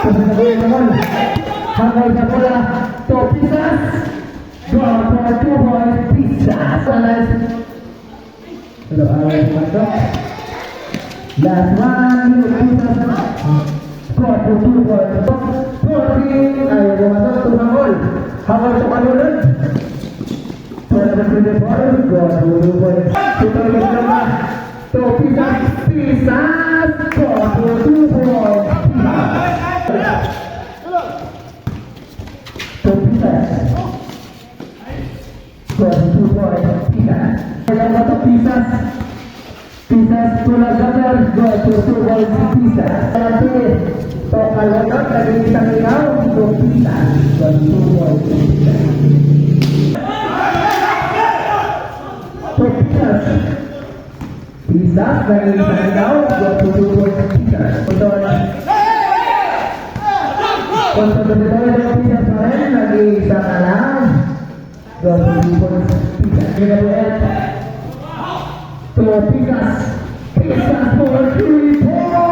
Sabi naman, hanggang sa bola, Topisas. Go for 2 points, Pisas. Hello, away naman. Last one, Pisas. Score for 2 points. 14, ayaw bumasok, tumangol. Hanggang sa kanunod. Bola na sila ball, go for 2 points. Tutulog naman, Topisas, Pisas. Score for 2 points, Pisas. Topisas. Score for 2 points, Pisas. Kaya ito, Pisas. Pisas tulad gagal, go for 2 points, Pisas. Nanti, kalunod, naging isang ikaw, Topisas. Go for 2 points, Pisas. Topisas. Pisas, naging isang ikaw, go for 2 points, Pisas. Untuk berdua Pisas kemarin lagi bisa kalah 20 poin Pisas. Kita lihat Pisas for 3 points.